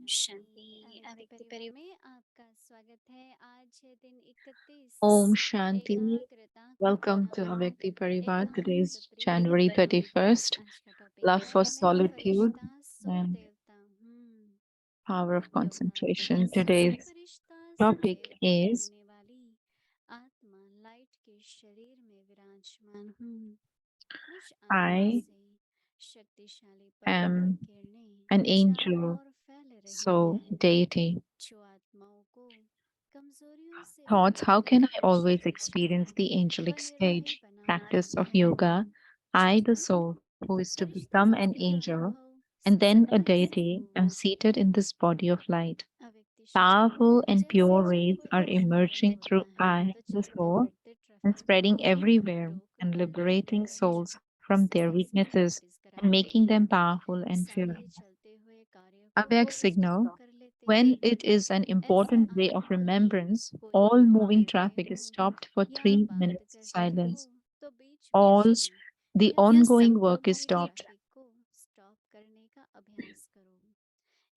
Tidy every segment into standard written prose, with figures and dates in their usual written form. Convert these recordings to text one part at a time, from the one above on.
शांति अव्यक्त परिवार में आपका स्वागत है। आज है दिन 31। Om Shanti. एकाग्रता का Welcome to ध्यान, Avyakti Parivar. Today एकांत is प्रीति। January 31st. आज का टॉपिक Love है for मैं solitude फरिश्ता सो and देवता हूँ। power of yoga concentration. मैं Today's फरिश्ता सो topic देवता is कहने वाली आत्मा लाइट के शरीर में विराजमान हूँ। मुझ आत्मा I से शक्तिशाली पवित्र am an किरणें चारों angel, ओर फैल रही so हैं, deity. जो आत्माओं को कमजोरियों से Thoughts: मुक्त how can I करके always experience शक्तिशाली the व angelic निर्भय stage? बनाती Practice of है। yoga. I, the soul, who is to Firishta become an होने का angel अनुभव and then a सबका ऐसा deity, am होगा। seated in this body of light. अव्यक्ति शरीर Powerful and जैसे pure जब rays कोई are बीमार emerging होता through है I, तो the चलते soul, फिरते and ट्रैफिक spreading जाम में everywhere and रोककर liberating souls from their exercise की weaknesses प्रैक्टिस and कराते making हैं। them powerful and सारे fearless. चलते हुए कार्य को Avyak स्टॉप signal: कर लेते when हैं। it is an ऐसे important day of आत्मा की remembrance, कोई all moving बीमारी traffic is हो stopped for या 3 minutes बात करनी silence. हो तो बीच All बीच में the या ongoing work is सारी stopped. ट्रैफिक को स्टॉप करने का अभ्यास करो।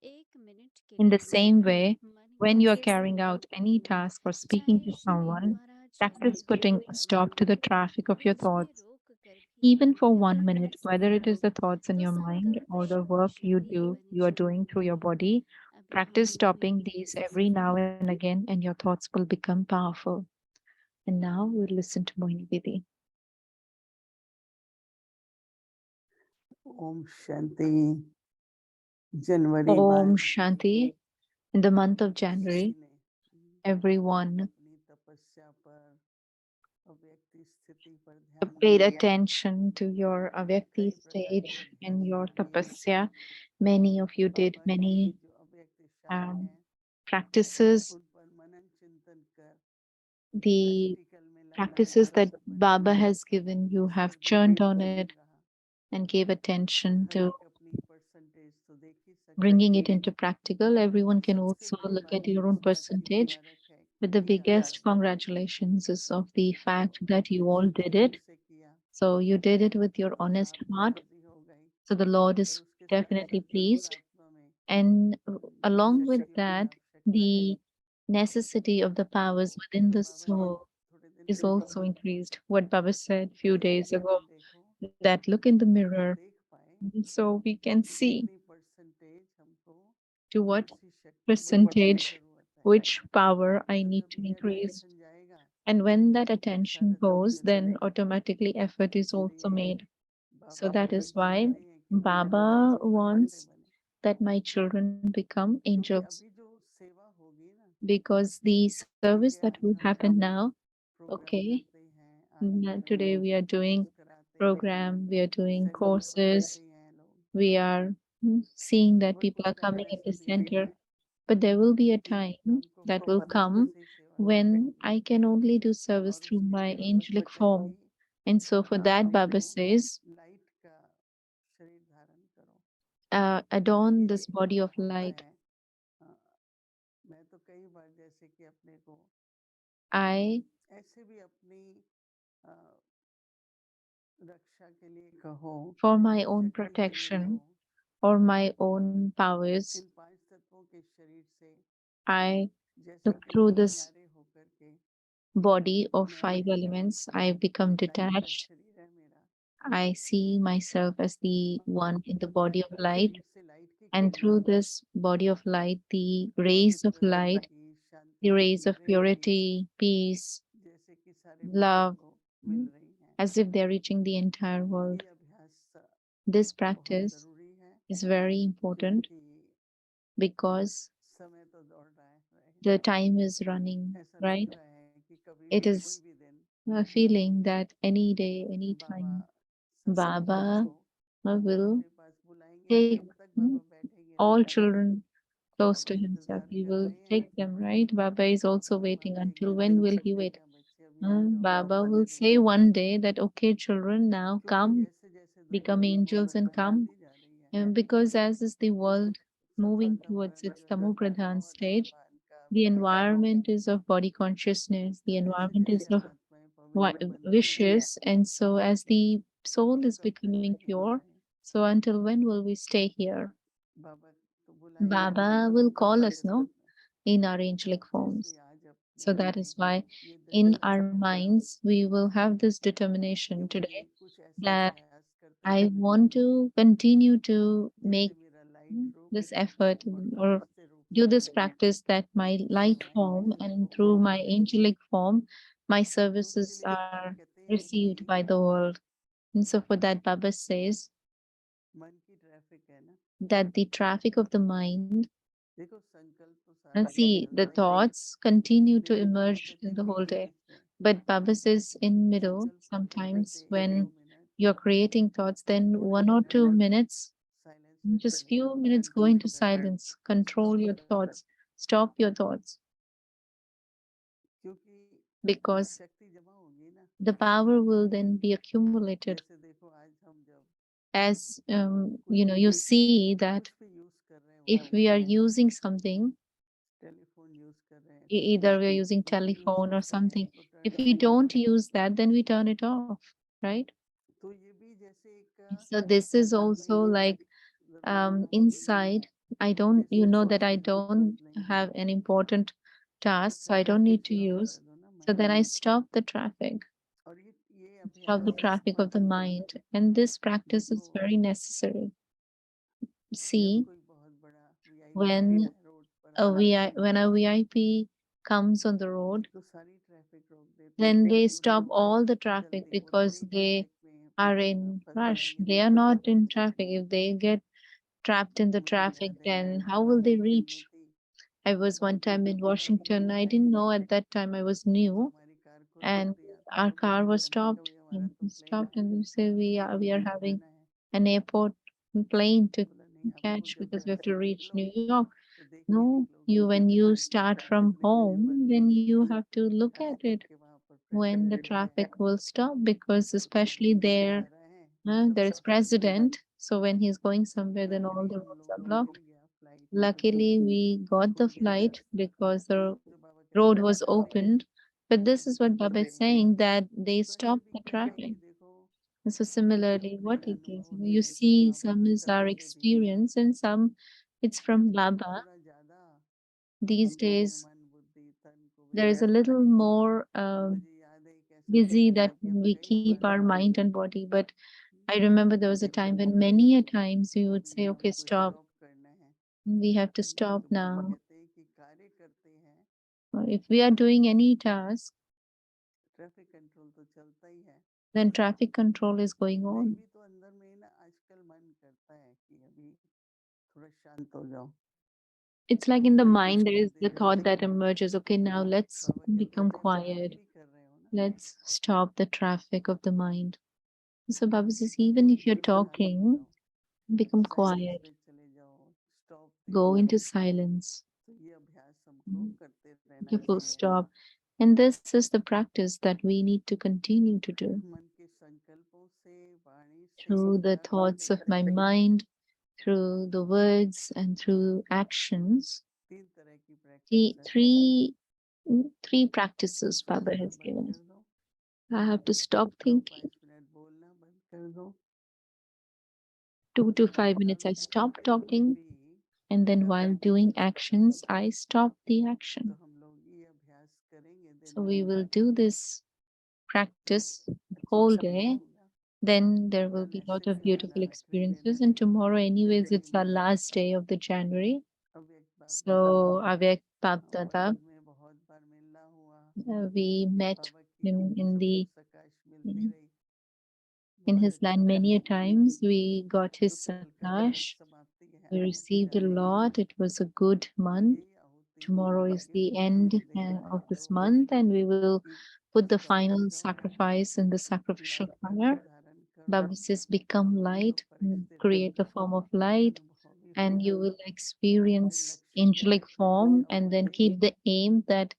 1 मिनट के In the लिए same way, मन when को you are carrying शांत out any करो, task or speaking चाहे to कोई someone, द्वारा चलते practice हुए putting a हो। stop to the traffic of your बीच में thoughts, रोक कर भी even for यदि 1 minute, महसूस whether it is हो the thoughts in तो your mind संकल्प or the work शक्तिशाली बन you are doing through जाएं। your body. अभी Practice हम stopping these every now and again, and your thoughts will become powerful. And now we'll listen to Mohini Didi. Om Shanti. January Om mass Shanti. In the month of January, किसी ने everyone अपनी तपस्या पर अव्यक्ति स्थिति पर ध्यान paid दिया। attention to your कई Avyakti प्रकार के stage and अभ्यास your किए। tapasya. Many of you did बाबा की many जो अव्यक्तिशाली हैं practices. उन पर मनन चिंतन कर The प्रैक्टिकल में लाना practices बाबा that का Baba पसंदीदा has given, you have churned गतिविधि on बन it रहा। and gave attention her to एक अपनी परसेंटेज तो देख ही सकता bringing है। it into practical. Everyone can सबसे also बड़ी look बात at तो your इस own बात की percentage. मुबारक है But कि the किया। biggest congratulations is of the तो fact that you all जिसने did दिल it. से किया So you did it with your तो honest आत्मा heart. खुशी हो गई, So the Lord पर is उसके साथ definitely साथ जरूर pleased. आत्मा में And along with शक्तियों की that, आवश्यकता है। the necessity of the तो powers within the बाबा ने soul थोड़े दिन is पहले also increased. What Baba said a few कि days आईने ago, में देखो that look in the तो mirror देख पाए so we can कि see कितनी परसेंटेज हमको to कौन what सी शक्ति बढ़ाने की percentage, जरूरत है। which power I तो need जब to ये increase. अटेंशन जाएगा And when that तो attention सारा काम goes, जल्दी then होगा। automatically effort is also इसलिए made. So बाबा that बड़े is why चाहते हैं कि मेरे बच्चे Baba फरिश्ते wants बने, that my children become क्योंकि angels, अभी जो सेवा होगी ना, because the service जैसे that आज will हम happen सब now, प्रोग्राम okay, करते हैं, आज हम today we are doing course कराते हैं, program, we are doing centre पर courses, आते हैं लोग, we are seeing that बहुत people कुछ are करना coming at the इसलिए भी center. है But there will be a कि time हमको that will प्रॉपर ढंग come से ही सेवा करनी when I can only do है। service और through इसलिए my बाबा angelic कहते हैं form. कि And so for आप that, हमको Baba says, लाइट का शरीर धारण करो। adorn ये this body of होता light. है। मैं तो कई बार जैसे कि अपने को I, ऐसे भी अपनी अ, रक्षा के लिए कहो, for my own शक्ति के लिए protection कहो, or my own powers, इन 5 तत्वों के शरीर से I जैसे look through बिल्कुल this न्यारे होकर के body of मैं 5 elements. I become लाइट का detached. शरीर है मेरा, I see myself as the one in the body of light. शरीर से लाइट की And किरणें, through this body of light, the rays of पवित्रता light, की, the शांति rays की, of प्रेम की, purity, peace, जैसे कि सारे विश्व love, को मिल रही हैं। as if they're reaching the entire world. ये अभ्यास This बहुत practice जरूरी है, is very important क्योंकि because समय तो दौड़ रहा है, the time is running, ऐसा लग right? रहा है कि कभी It भी कोई is भी दिन a feeling that any day, any Baba time, सब बच्चों Baba को will अपने पास बुलाएंगे, take जब तक बाबा बैठेंगे all नहीं, children close Baba to himself. इंतजार He कर will रहे हैं take them, right? Baba is also waiting. बाबा एक Until दिन when जरूर will he wait? बोलेगा, बच्चे अभी आ जाओ, Baba will मंदिर में say आ one जाओ, day that, okay, children, now क्योंकि come, जैसे जैसे दुनिया become तमोगुण angels and में come. जाती जा रही है, And because as is the world moving सफलता towards पर its जो Tamo जाता है Pradhan और stage, भगवान का the विचार, environment is of body consciousness, the जैसे environment is जैसे of आत्माएं पवित्र बनती हैं, wishes. And so as the soul तो is कब तक becoming रहेंगे pure, भाई? so until when will we stay here? बाबा तो बुलाएंगे तो Baba मतलब will call us, practice no, करते हैं। in our angelic तो forms. इसलिए आज So अपने that में is why ये in दृढ़ता our संकल्प minds we will have this कि determination भाई today कुछ ऐसा that प्रयास करते I रहना है want to continue to जिससे make मेरा लाइट रूप this effort और or फरिश्ते रूप do में this practice that my light सेवाएं form मेरे को and through my मिलती रहें। angelic form, my तो उसके services लिए are कहते हैं received कि by the world. And so for that, Baba says मन की ट्रैफिक है ना। that the traffic of the mind, देखो संकल्प तो and सारा दिन see, the चलता ही है thoughts continue to लेकिन emerge in the specific whole beach day. बीच में But Baba says in middle, संकल्प करने sometimes से एक दो when minute you're creating thoughts, then थोड़े 1 or 2 minutes, साइलेंस में just चले few जाओ minutes go कंट्रोल into कर लो silence, control स्टॉप your कर लो thoughts, stop your thoughts, क्योंकि because शक्ति जमा होगी ना। the power will then be accumulated. जैसे देखो आज हम जब As कोई you see that कुछ भी यूज कर रहे if होते we are हैं using something, टेलीफोन यूज कर रहे हैं either we are using उसको यूज telephone or करते हैं something, उसको टर्न if ऑफ we करते don't हैं use that, then we turn it off, right? तो ये भी जैसे एक So this is अंदर में also ही like जरूरत ना हो कि inside. I don't, जैसे एक that short I circuit don't कर लें have an important तो task, so I don't traffic need to stop use. कर दो ना So माइंड then I की। stop the traffic, और ये stop the अभ्यास traffic of the mind, and this practice देखो is very necessary. जब See, कोई बहुत बड़ा वीआईपी आता when है रोड पर आके when a VIP comes on the road, तो सारी ट्रैफिक रोक देते हैं then they क्योंकि stop उसको all the traffic जल्दी वो because थोड़ी they ट्रैफिक में are in फंस rush. जाएंगे They are तो not in traffic. If they get trapped in the मुझे traffic, याद है मैं then how will they Washington में reach? थी I was one तो time in ड्यूटी लगी Washington. I थी didn't know at that time, I was तो new, हमारी कार को रोक and दिया तो our वो car कहते was हैं हमने कहा stopped. भाई हमारा And तो we प्लेन stopped है and we say we are Delhi having जाना है। an airport plane to बोला नहीं आपको catch जब because we घर have से to reach निकलो New York. तो देख के No, निकलोगे कि when you start traffic from निकली हुई home, बंद then होगी you have to look ताकि at it करके वहां पर when the प्रेसिडेंट है traffic will stop, because जब especially मोदी there, आ रहा है तो सब there is कुछ बंद है। president. So when he's going somewhere, then all luckily the हम roads are लोगों को blocked. मिल गया flight Luckily, we got the खुल गया flight रास्ता because the तो बाबा कहते road हैं was traffic opened. But this is what खत्म Baba हो is गई। saying, that they तो ऐसे stopped भी the क्या है traffic. कि देखो And so जब similarly, what नए it is, अनुभव होते you हैं तो see, बाबा some की is our तरफ से भी experience and some it's from आजकल Baba. थोड़ा ज्यादा These हम लोग हैं days, मन बुद्धि तन को there is a विसर्जित little करके। more मुझे याद है एक ऐसा busy समय that आ गया मैं we कई keep bar our mind and body. But I remember there was a कि time प्रभु when अभी many a times we would अभी say, okay, हमको stop. स्टॉप करना है We have to stop तो बाबा now. कहते हैं कि कार्य करते हैं Or if we are doing any task, traffic control तो चलता ही है। then traffic control is going नहीं on. भी तो अंदर में ना आजकल मन करता है कि अभी थोड़ा शांत हो जाओ It's like in the कुछ mind, there और is the देर thought बैठो। that emerges, okay, now let's बाबा कहते हैं become जैसे आप quiet. भी कर रहे हो ना Let's stop the traffic of the mind. So Baba says, तो even if you're एकदम शांत हो talking, जाओ become साइलेंस quiet, में चले जाओ स्टॉप दे go दो। into silence, तो ये अभ्यास हमको करते रहना take a full चाहिए stop. And this is the practice that we need to continue to do मन के संकल्पों से वाणी से through the कर्म thoughts of my से। mind, through the words, and through actions. तीन तरह की प्रैक्टिस The है। three practices Baba सोचना has बंद given कर us. दो I have to stop और thinking. 5 मिनट बोलना बंद कर दो 2 to 5 minutes, और I stop करते हुए talking. भी And then कर्म while नहीं doing करना। actions, I stop the तो action. हम लोग ये अभ्यास करेंगे दिन So we भर will do this तो practice अच्छा whole समय day. होगा। Then there will कल be a lot ऐसे of beautiful फिलहाल रख लेना experiences. And tomorrow, anyways, जैसे कि it's our मैंने last day of the January. अव्यक्त बाप दादा So Avyak और Bapdada, दिन में बहुत बार मिलना हुआ we met बाबा की in सुख the प्रकाश मिलती in रही बहुत his अच्छा land many a लगा। times. We got तो his कल का दिन Prakash. समाप्ति है We आहुति received a डालने की lot. It was a good तो month. यही आहुति Tomorrow is ये the उपदेश end दे रहे of हैं this तो month, and we will कि put the स्टॉप हो final जाओ sacrifice in the sacrificial light का fire. रूप धारण करो Baba says, become तो light, फरिश्ते रूप create a में form of light, अनुभव भी and होगा। you will फिर experience लक्ष्य क्या angelic रखना है कि form, अब and then मुझे keep the aim that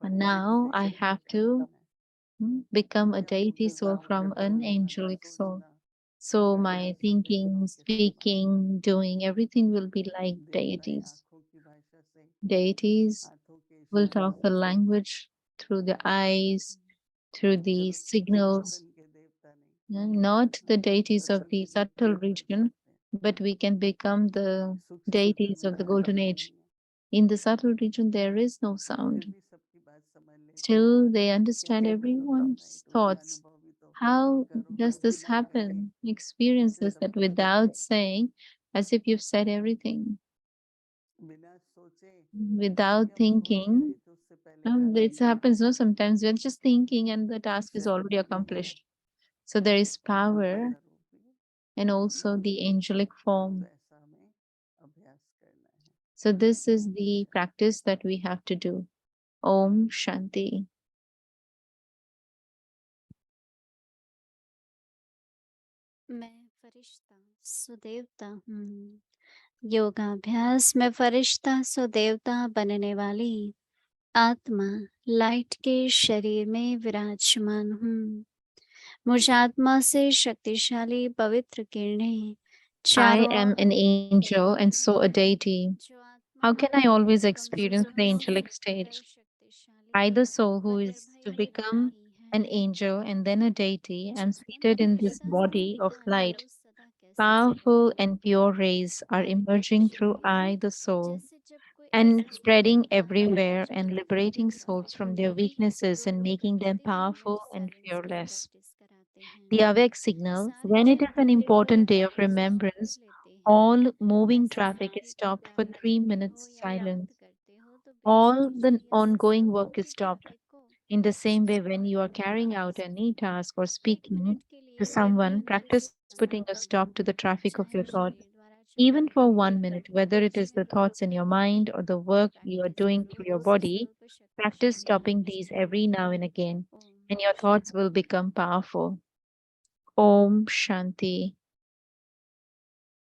फरिश्ते now से I have संपर्क to करना है। become a इसलिए हमको deity soul करना from बोलना an बोलना angelic soul. सोचना So करना my सब thinking, देवताओं के समान है। speaking, doing everything will be like देवताएं deities. आंखों की भाषा से Deities हाथों के will इशारे talk से the language through the eyes, through the चलो signals, चिदासन के देवता नहीं not the deities of असल the के subtle देवता region, जागते हैं but we can become the सूक्ष्म स्तर deities में of the ध्यान golden आता age. नहीं है, In the subtle region, there is no फिर sound. भी सबकी बात समझ लेते हैं। Still, they understand कहते हैं चलो everyone's लाइट उसका thoughts. अनुभव भी तो How करो does this बिना कहे, happen? कैसे Experiences that समझोगे, without saying, as if you've said everything, बिना सोचे without कि अब हो गया thinking. ये तो उससे पहले कर It लेना है, happens, no? Sometimes we're just thinking and the task is इससे already अनुभव नहीं है। accomplished. So there is रूप power स्वरूपी and also ज्ञान, the angelic तो form. ऐसा हमें अभ्यास करना है। So this is Om the Shanti. practice that we have to do. Om Shanti. मैं फरिश्ता सो देवता हूँ। योगाभ्यास में फरिश्ता सो देवता बनने वाली आत्मा लाइट के शरीर में विराजमान हूँ। मुझ आत्मा से शक्तिशाली पवित्र किरणें I चारों am ओर an फैलती angel and रहती so हैं। a deity. जो आत्मा How can I always experience the कमजोर angelic पर stage? शक्तिशाली I, the soul who व is to निर्भय बन become रही an है। angel and then a deity, am जिस दिन seated in this फरिश्ता से body of देवता light. तारो सदा कैसे Powerful सिमरती and pure rays are emerging through शक्ति I, the soul, जैसे जब कोई and ऐसा spreading होता है everywhere जो and दिखाई liberating देता souls from their यही है weaknesses जो and लोग making them 30 minute powerful and silence की fearless. प्रैक्टिस कराते The हैं awake signal, सारे when it is an चिंतन important day of स्टॉप कर remembrance, लेते हैं all moving ऐसे traffic is सारे stopped for काम 3 minutes करते हो या silence. बात करते हो तो All the बेझिझक ये ongoing सब work is पवित्र stopped. को In the same way, when you are सुस्मरण carrying out वापस any task or 1 minute speaking के to लिए केवल someone, दिल practice से putting a संबंध stop to the traffic of your चाहे thought, शरीर द्वारा even चाहे for मन 1 minute, whether it is जिसमें the भी thoughts in your mind or the work you are practice doing करो through your उसी body. स्वरूप Practice शक्तिशाली stopping these अधिष्ठान every now and again, Om and your thoughts will shanti become powerful. Om Shanti.